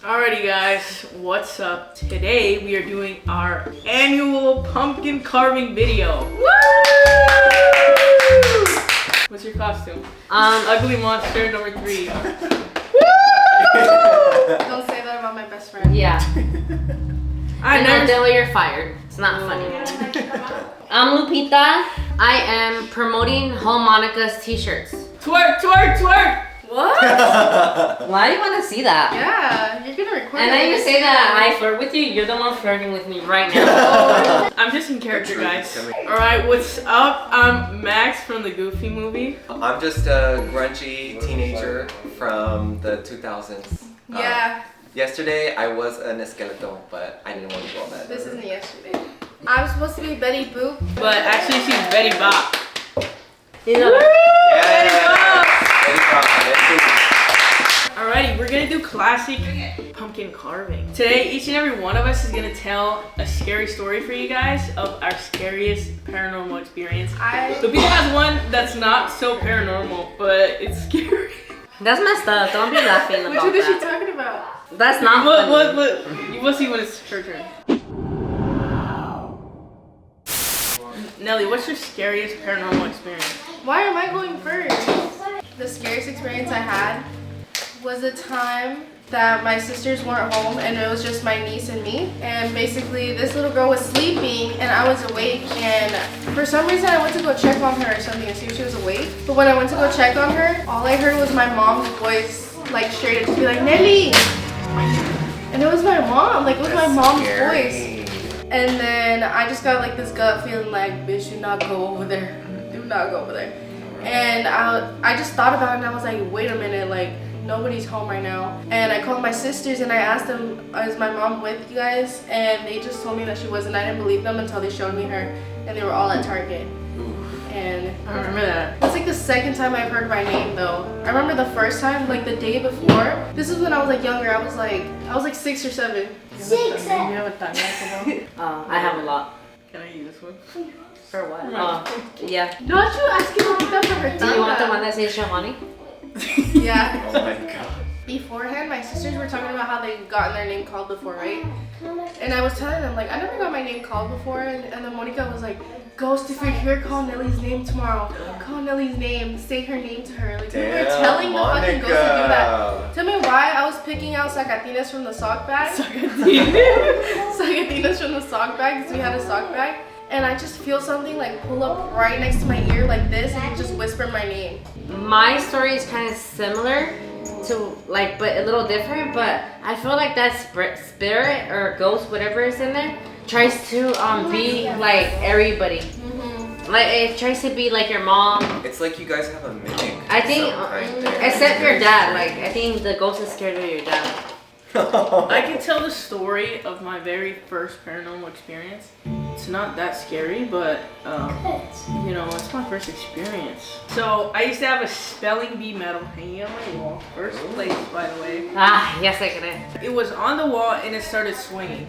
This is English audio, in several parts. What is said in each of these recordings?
Alrighty guys, what's up? Today we are doing our annual pumpkin carving video. Woo! What's your costume? Ugly monster number 3. Don't say that about my best friend. Yeah. I never know you're fired. It's not funny. I'm Lupita. I am promoting Homonica's t-shirts. Twerk, twerk, twerk! What? Why do you want to see that? Yeah, you're gonna record. And then you say that I flirt with you. You're the one flirting with me right now. I'm just in character, guys. Alright, what's up? I'm Max from the Goofy movie. I'm just a grungy teenager from the 2000s. Yeah. Yesterday I was an esqueleto, but I didn't want to go on that. This isn't yesterday. I'm supposed to be Betty Boop. But actually she's Betty Bop. You know Alrighty, we're gonna do classic pumpkin carving. Today, each and every one of us is gonna tell a scary story for you guys of our scariest paranormal experience. Lupita has one that's not so paranormal, but it's scary. That's messed up. Don't be laughing about that. Which one is she talking about? That's not funny. What? You will see when it's her turn. Nelly, what's your scariest paranormal experience? Why am I going first? The scariest experience I had was the time that my sisters weren't home and it was just my niece and me. And basically this little girl was sleeping and I was awake, and for some reason I went to go check on her or something and see if she was awake. But when I went to go check on her, all I heard was my mom's voice, like straight up, just be like, Nelly! And it was my mom, like it was my mom's voice. And then I just got like this gut feeling like, bitch, do not go over there. Do not go over there. And I just thought about it and I was like, wait a minute, like nobody's home right now. And I called my sisters and I asked them, is my mom with you guys? And they just told me that she wasn't. I didn't believe them until they showed me her, and they were all at Target. And I remember that. That's like the second time I've heard my name though. I remember the first time, like the day before. This is when I was like younger. I was like 6 or 7. 6. You have a time I have a lot. Can I use this one? For what? Yeah. Don't you ask Lupita for her Do you want the one that says Shamani? Yeah. Oh my god. Beforehand, my sisters were talking about how they gotten their name called before, right? And I was telling them, like, I never got my name called before. And then Monica was like, Ghost, if you're here, call Nelly's name tomorrow. Call Nelly's name. Say her name to her. Like, we were telling the fucking ghost to do that. Tell me why I was picking out sacatinas from the sock bag. Sacatinas from the sock bag, because we had a sock bag. And I just feel something like pull up right next to my ear like this and just whisper my name. My story is kind of similar to like, but a little different. But I feel like that spirit or ghost, whatever is in there, tries to be like everybody. Like it tries to be like your mom. It's like you guys have a mimic. I think, except your dad. Like I think the ghost is scared of your dad. I can tell the story of my very first paranormal experience. It's not that scary, but you know, it's my first experience. So I used to have a spelling bee medal hanging on my wall. First place, by the way. Ah, yes, I can. It was on the wall and it started swinging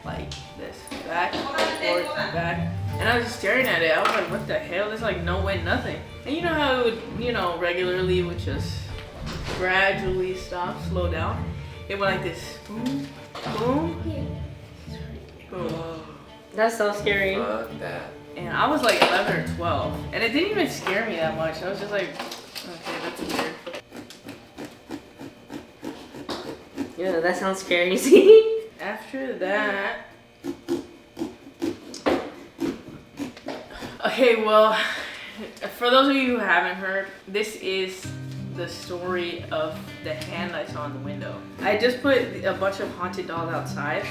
like this, back and forth and back. And I was just staring at it. I was like, what the hell? There's like no way, nothing. And you know how it would, you know, regularly it would just gradually stop, slow down. It went like this, boom, boom, boom. That's so scary. Fuck that. And I was like 11 or 12, and it didn't even scare me that much. I was just like, okay, that's weird. Yeah, that sounds scary. See? After that, okay, well, for those of you who haven't heard, this is the story of the hand I saw in the window. I just put a bunch of haunted dolls outside.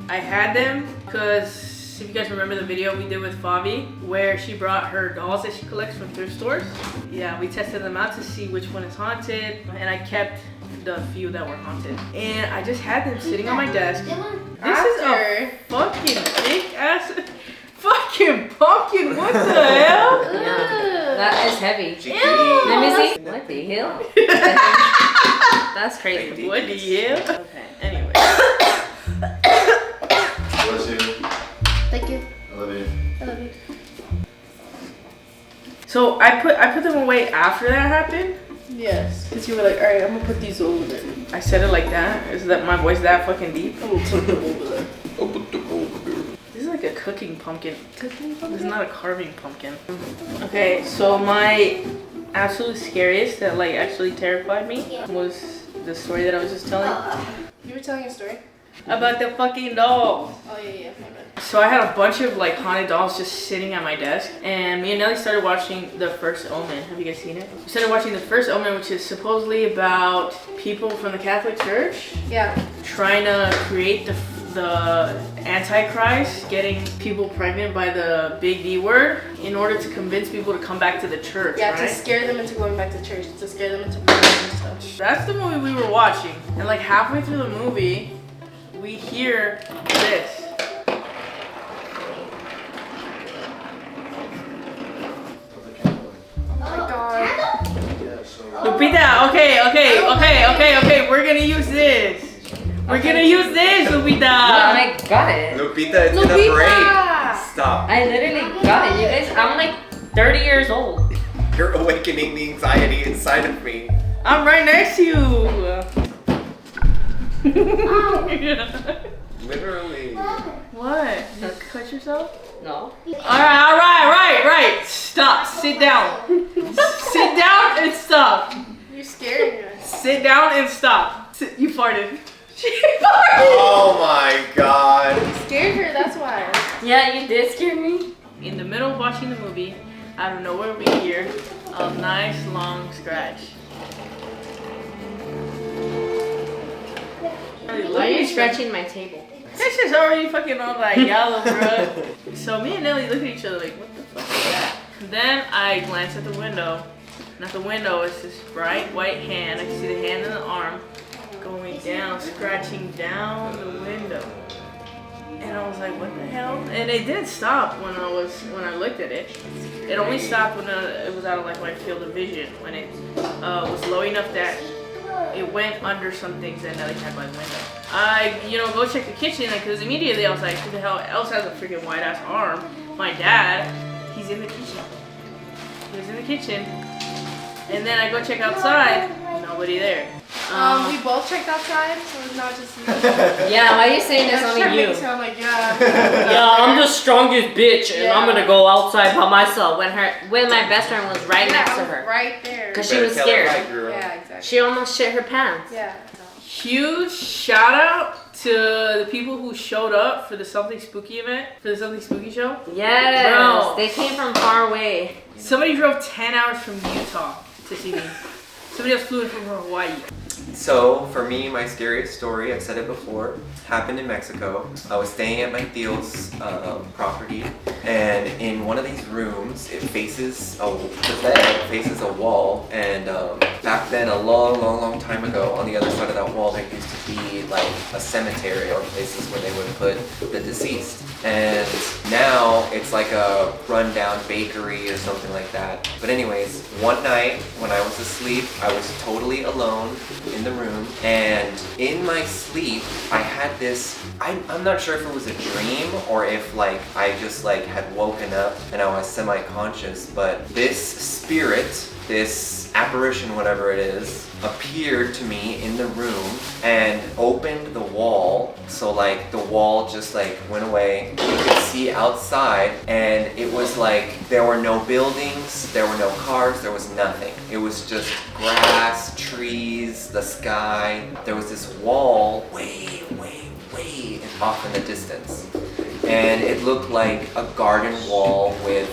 I had them because if you guys remember the video we did with Fabi where she brought her dolls that she collects from thrift stores. Yeah, we tested them out to see which one is haunted, and I kept the few that were haunted. And I just had them sitting on my desk. This is a fucking big ass fucking pumpkin, what the hell? Yeah, that is heavy. Ew. Let me see. What the hell? That's crazy. What the hell? Okay, anyway. Bless you. Thank you. I love you. I love you. So I put them away after that happened. Yes, because you were like, all right, I'm gonna put these over there. I said it like that? Is that my voice that fucking deep? This is like a cooking pumpkin. Cooking This pumpkin? is not a carving pumpkin. Okay, so my absolute scariest that like actually terrified me was the story that I was just telling You were telling a story? about the fucking dolls. Oh yeah, my bad. So I had a bunch of like haunted dolls just sitting at my desk, and me and Nelly started watching The First Omen. Have you guys seen it? We started watching The First Omen, which is supposedly about people from the Catholic Church Yeah. trying to create the Antichrist, getting people pregnant by the big D word in order to convince people to come back to the church, Yeah, right? to scare them into going back to church, to scare them into praying and stuff. That's the movie we were watching, and like halfway through the movie, we hear this. Oh my god. Lupita, okay, we're gonna use this. We're gonna use this, Lupita. I got it. Lupita, it's gonna Lupita! break. Stop. I literally got it, you guys. I'm like 30 years old. You're awakening the anxiety inside of me. I'm right next to you. Literally. What? You cut yourself? No. Alright. Stop. Sit down. Sit down and stop. You're scaring us. Sit down and stop. You farted. She farted. Oh my god. Scared her, that's why. Yeah, you did scare me. In the middle of watching the movie, out of nowhere we hear a nice long scratch. Why are you scratching my table? This is already fucking all like yellow, bro. So me and Nelly look at each other like, what the fuck is that? Then I glance at the window, and at the window is this bright white hand. I can see the hand and the arm going down, scratching down the window. And I was like, what the hell? And it didn't stop when I looked at it. It only stopped when it was out of like my field of vision, when it was low enough that it went under some things that Nelly had by the window. I, go check the kitchen, because immediately I was like, who the hell else has a freaking white ass arm? My dad, he's in the kitchen. He was in the kitchen. And then I go check outside, nobody there. We both checked outside, so it's not just you. Yeah, why are you saying it's That only shit you? makes it sound like, yeah. Yeah, I'm the strongest bitch, and I'm Yeah. gonna go outside by myself when my best friend was right next to I was her. right there. Cause she was scared. Yeah, exactly. She almost shit her pants. Yeah. Huge shout out to the people who showed up for the Something Spooky event, for the Something Spooky show. Yes, Bro. they came from far away. Somebody drove 10 hours from Utah to see me. Somebody else flew in from Hawaii. So, for me, my scariest story, I've said it before, happened in Mexico. I was staying at my tío's property, and in one of these rooms, the bed faces a wall, and back then, a long time ago, on the other side of that wall, there used to be like a cemetery or places where they would put the deceased. And now, it's like a rundown bakery or something like that. But anyways, one night, when I was asleep, I was totally alone in the room, and in my sleep I had this, I'm not sure if it was a dream or if like I just like had woken up and I was semi-conscious, but this spirit, this apparition, whatever it is, appeared to me in the room and opened the wall. So like the wall just like went away. You could see outside, and it was like there were no buildings, there were no cars, there was nothing. It was just grass, trees, the sky. There was this wall way off in the distance. And it looked like a garden wall with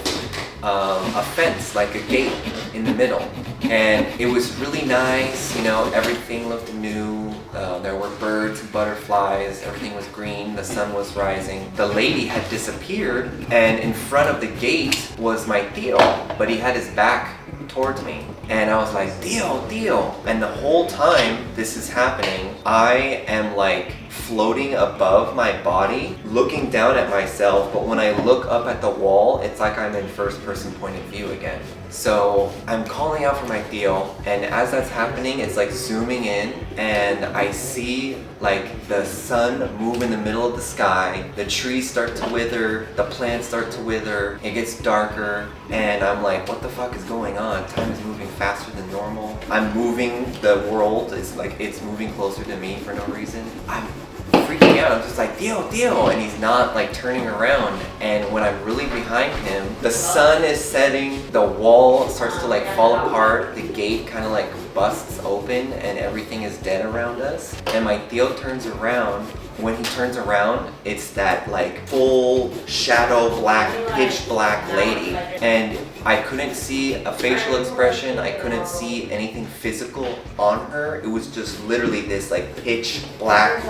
a fence, like a gate in the middle. And it was really nice, everything looked new. There were birds and butterflies, everything was green, the sun was rising. The lady had disappeared, and in front of the gate was my tío, but he had his back towards me. And I was like, tío. And the whole time this is happening, I am like floating above my body, looking down at myself, but when I look up at the wall, it's like I'm in first person point of view again. So I'm calling out for my tío, and as that's happening, it's like zooming in, and I see like the sun move in the middle of the sky, the trees start to wither, the plants start to wither, it gets darker, and I'm like, what the fuck is going on? Time is moving faster than normal. I'm moving, the world is like, it's moving closer to me for no reason. I'm freaking out. I'm just like, Tío, and he's not like turning around. And when I'm really behind him, the sun is setting, the wall starts to like fall apart, the gate kind of like busts open, and everything is dead around us. And my tío turns around. When he turns around, it's that like full shadow black, pitch black lady. And I couldn't see a facial expression, I couldn't see anything physical on her. It was just literally this like pitch black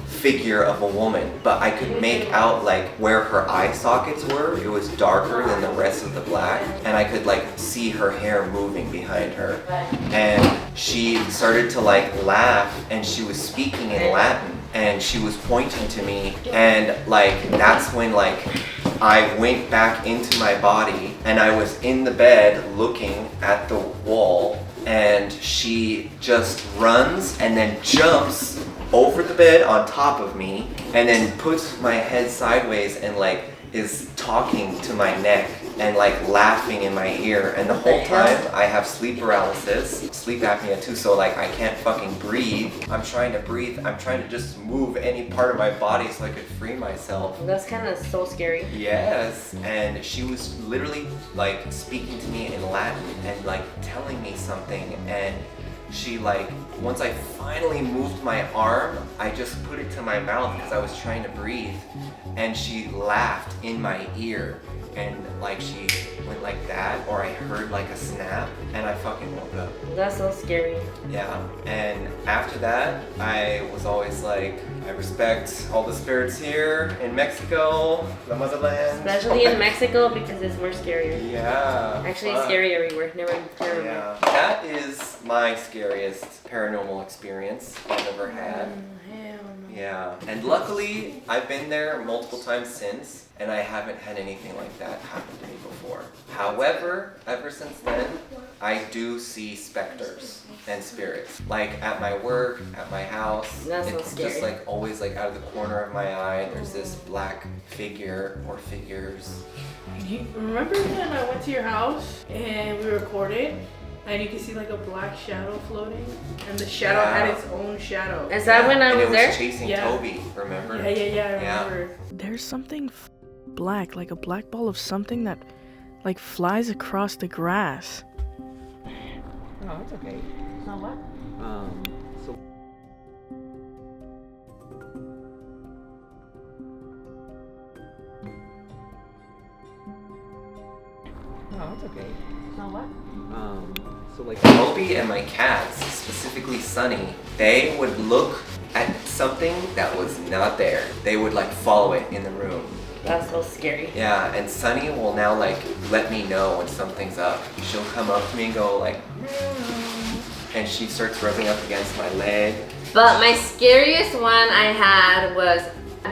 figure of a woman, but I could make out like where her eye sockets were. It was darker than the rest of the black, and I could like see her hair moving behind her. And she started to like laugh, and she was speaking in Latin, and she was pointing to me, and like that's when like I went back into my body, and I was in the bed looking at the wall, and she just runs and then jumps over the bed on top of me, and then puts my head sideways and like is talking to my neck and like laughing in my ear. And the whole time I have sleep paralysis, sleep apnea too, so like I can't fucking breathe. I'm trying to breathe, I'm trying to just move any part of my body so I could free myself. That's kind of so scary. Yes, and she was literally like speaking to me in Latin and like telling me something, and she like, once I finally moved my arm, I just put it to my mouth because I was trying to breathe, and she laughed in my ear, and like she went like that, or I heard like a snap, and I fucking woke up. That's so scary. Yeah, and after that, I was always like, I respect all the spirits here in Mexico, the motherland. Especially in Mexico, because it's more scarier. Yeah. Actually, fun. it's scary everywhere. Never mind. Yeah. That is my scariest paranormal experience I've ever had. Yeah. And luckily, I've been there multiple times since, and I haven't had anything like that happen to me before. However, ever since then, I do see specters and spirits. Like at my work, at my house. That's so it's scary. just like always like out of the corner of my eye, there's this black figure or figures. You remember when I went to your house and we recorded? And you can see like a black shadow floating, and the shadow had its own shadow. Is that when I and was it was there? chasing Yeah. Toby, remember? Yeah, I Yeah. remember. There's something black, like a black ball of something that like flies across the grass. Oh, it's okay. So what? So oh, it's okay. So what? So like Toby and my cats, specifically Sunny, they would look at something that was not there. They would like follow it in the room. That's so scary. Yeah, and Sunny will now like let me know when something's up. She'll come up to me and go like, meow, and she starts rubbing up against my leg. But my scariest one I had was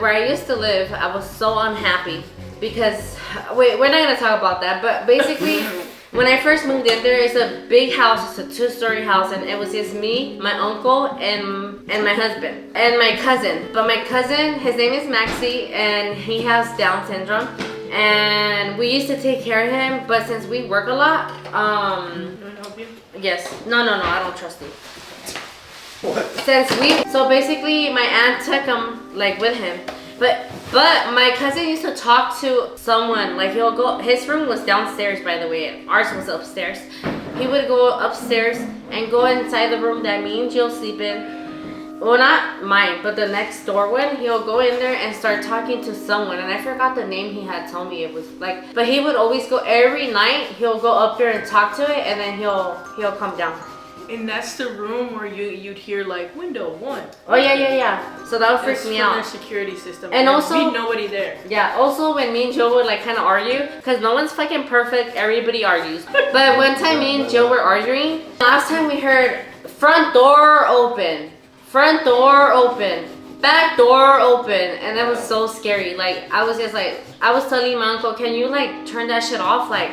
where I used to live. I was so unhappy because, wait, we're not gonna talk about that, but basically when I first moved in there, it's a big house, it's a 2-story house, and it was just me, my uncle, and my husband, and my cousin. But my cousin, his name is Maxie, and he has Down syndrome, and we used to take care of him, but since we work a lot, You want to help you? yes, no, I don't trust him. What? So basically my aunt took him like with him, but my cousin used to talk to someone, like he'll go, his room was downstairs by the way, ours was upstairs. He would go upstairs and go inside the room that me and Jill sleep in. Well, not mine, but the next door one. He'll go in there and start talking to someone, and I forgot the name he had told me. It was like, but he would always go every night. He'll go up there and talk to it, and then he'll come down. And that's the room where you'd hear like window 1. Oh yeah. So that would freak That's me from their out. security system. And also- be nobody there. Yeah, also when me and Jill would like kind of argue, because no one's fucking perfect, everybody argues. But one time me and Jill were arguing, last time we heard front door open. back door open, and that was so scary. Like I was just like, I was telling my uncle, can you like turn that shit off? Like,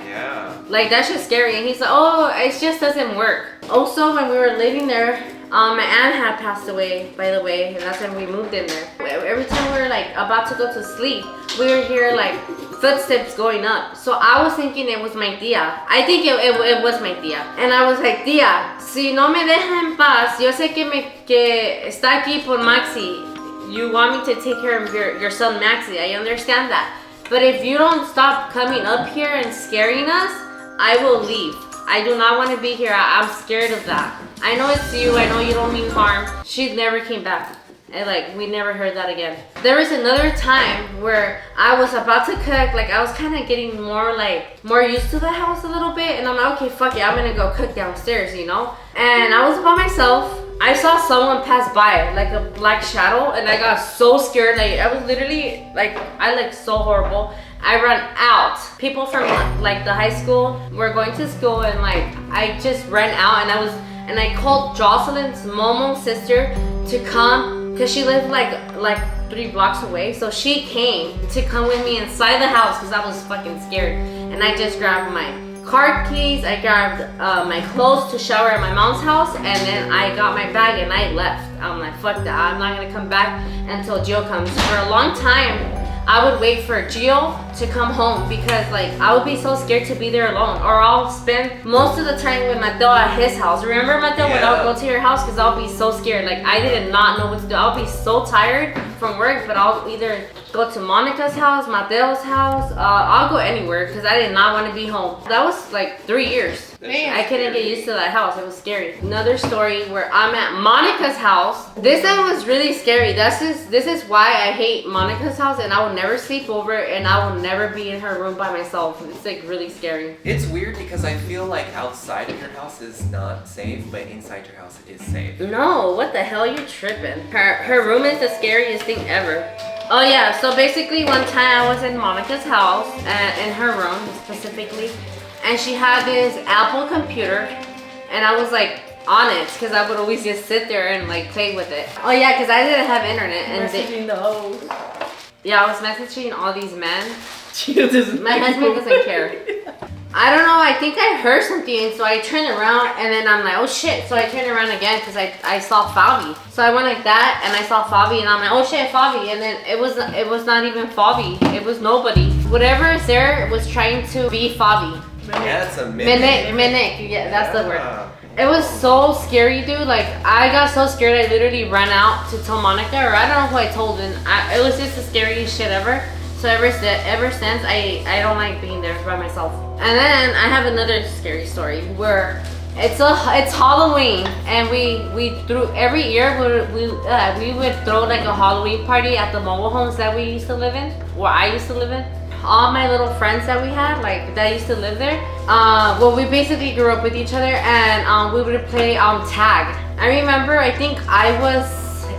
like that shit's scary. And he's like, oh, it just doesn't work. Also, when we were living there, my aunt had passed away, by the way, and that's when we moved in there. Every time we were like about to go to sleep, we would hear like footsteps going up. So I was thinking it was my tia. I think it was my tia. And I was like, tia, si no me deja en paz, yo sé que está aquí por Maxi. You want me to take care of your son Maxi. I understand that. But if you don't stop coming up here and scaring us, I will leave. I do not want to be here. I'm scared of that. I know it's you. I know you don't mean harm. She never came back. And like, we never heard that again. There was another time where I was about to cook. Like, I was kind of getting more used to the house a little bit. And I'm like, okay, fuck it. I'm going to go cook downstairs, you know? And I was by myself. I saw someone pass by, like a black shadow. And I got so scared. Like, I was literally, like, I looked so horrible. I ran out. People from like the high school were going to school, and like I just ran out, and I called Jocelyn's Momo's sister to come, because she lived like 3 blocks away. So she came to come with me inside the house because I was fucking scared. And I just grabbed my car keys, I grabbed my clothes to shower at my mom's house, and then I got my bag and I left. I'm like, fuck that, I'm not gonna come back until Gio comes. For a long time, I would wait for Gio to come home because like I would be so scared to be there alone, or I'll spend most of the time with Mateo at his house. Remember, Mateo, when I would go to your house, because I'll be so scared. Like I did not know what to do. I'll be so tired from work, but I'll either go to Monica's house, Mateo's house. I'll go anywhere because I did not want to be home. That was like 3 years. I couldn't get used to that house. It was scary. Another story where I'm at Monica's house. This time was really scary. This is why I hate Monica's house, and I will never sleep over, and I will never be in her room by myself. It's like really scary. It's weird because I feel like outside of your house is not safe, but inside your house it is safe. No, what the hell, you tripping? Her room is the scariest thing ever. Oh yeah, so basically one time I was in Monica's house, in her room specifically, and she had this Apple computer, and I was like on it because I would always just sit there and like play with it. Oh yeah, because I didn't have internet. And messaging the hoes. Yeah, I was messaging all these men. My husband doesn't care. I don't know, I think I heard something, so I turned around and then I'm like, oh shit. So I turned around again because I saw Fabi. So I went like that and I saw Fabi and I'm like, oh shit, Fabi. And then it was not even Fabi. It was nobody. Whatever is there was trying to be Fabi. Yeah, it's a mimic. Mimic. Yeah, that's the word. It was so scary, dude. Like, I got so scared I literally ran out to tell Monica, or I don't know who I told, and it was just the scariest shit ever. So ever since, I don't like being there by myself. And then I have another scary story where it's Halloween, and we threw every year we would throw like a Halloween party at the mobile homes that we used to live in, where I used to live in. All my little friends that we had, like that used to live there, well, we basically grew up with each other, and we would play tag. I remember, I think I was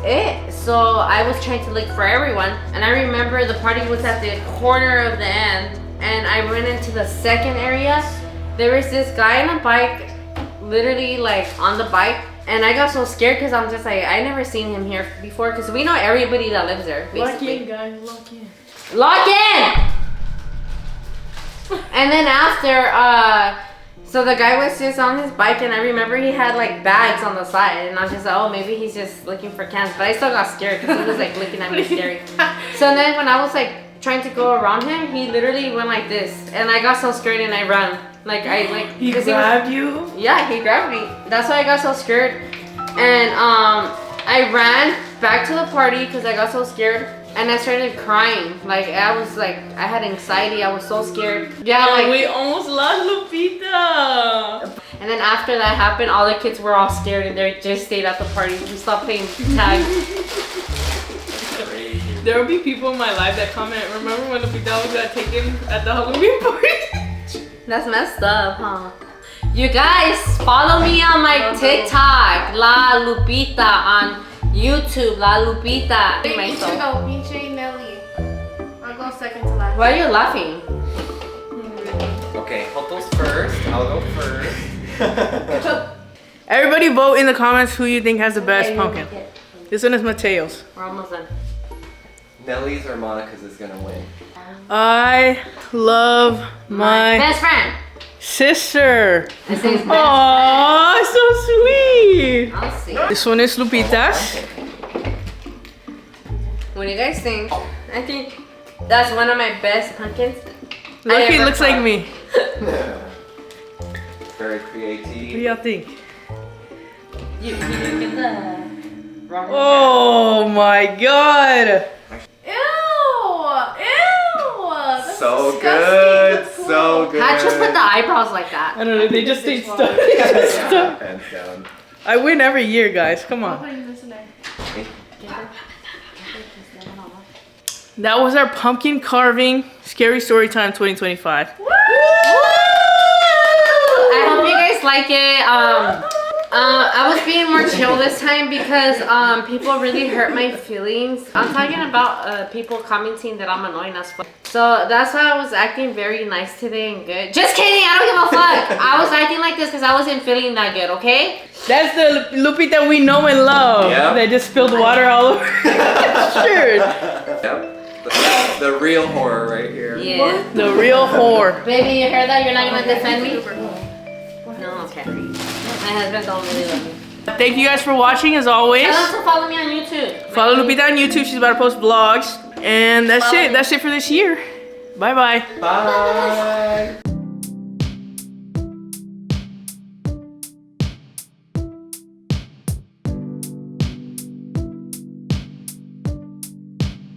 it, so I was trying to look for everyone, and I remember the party was at the corner of the end, and I went into the second area. There was this guy on a bike, literally like on the bike, and I got so scared because I'm just like, I never seen him here before, because we know everybody that lives there, basically. Lock in, guys, lock in. Lock in! And then after, so the guy was just on his bike, and I remember he had like bags on the side, and I was just like, oh, maybe he's just looking for cans, but I still got scared because he was like looking at me scary. So then when I was like trying to go around him, he literally went like this, and I got so scared and I ran. He grabbed you? Yeah, he grabbed me. That's why I got so scared. And I ran back to the party because I got so scared. And I started crying. Like, I had anxiety. I was so scared. Yeah, oh, like, we almost lost Lupita. And then after that happened, all the kids were all scared and they just stayed at the party. We stopped playing tag. There will be people in my life that comment, remember when Lupita got taken at the Halloween party? That's messed up, huh? You guys, follow me on my TikTok, La Lupita, on YouTube, La Lupita. Pinche Nelly. I'll go second to last. Why are you laughing? Okay, Joto's first. I'll go first. Everybody vote in the comments who you think has the best pumpkin. This one is Mateo's. We're almost done. Nellie's or Monica's is gonna win. I love my best friend. sister. I say it's best. Aww, so sweet. I'll see. This one is Lupita's. What do you guys think? I think that's one of my best pumpkins. Lucky looks like me. Very What do creative. y'all think? You get the wrong. Oh my god. Ew! Ew! That's So disgusting. good, That's so cool. good. How'd you put the eyebrows like that? I don't know, they just stay stuck. They just stuck. Hands down. I win every year, guys. Come I'm on. putting this in there. That was our pumpkin carving scary story time 2025. I hope you guys like it. I was being more chill this time because people really hurt my feelings. I'm talking about people commenting that I'm annoying as fuck. So that's why I was acting very nice today and good. Just kidding, I don't give a fuck. I was acting like this because I wasn't feeling that good, okay? That's the Lupita we know and love. Yep. That just spilled water all over her shirt. Yep. The real horror right here. Yeah. The real whore. Baby, you heard that? You're not gonna defend me? No, okay. My husband don't really love me. Thank you guys for watching as always. Tell them to follow me on YouTube. Follow Lupita on YouTube. She's about to post vlogs. And that's it. That's it for this year. Bye-bye. Bye.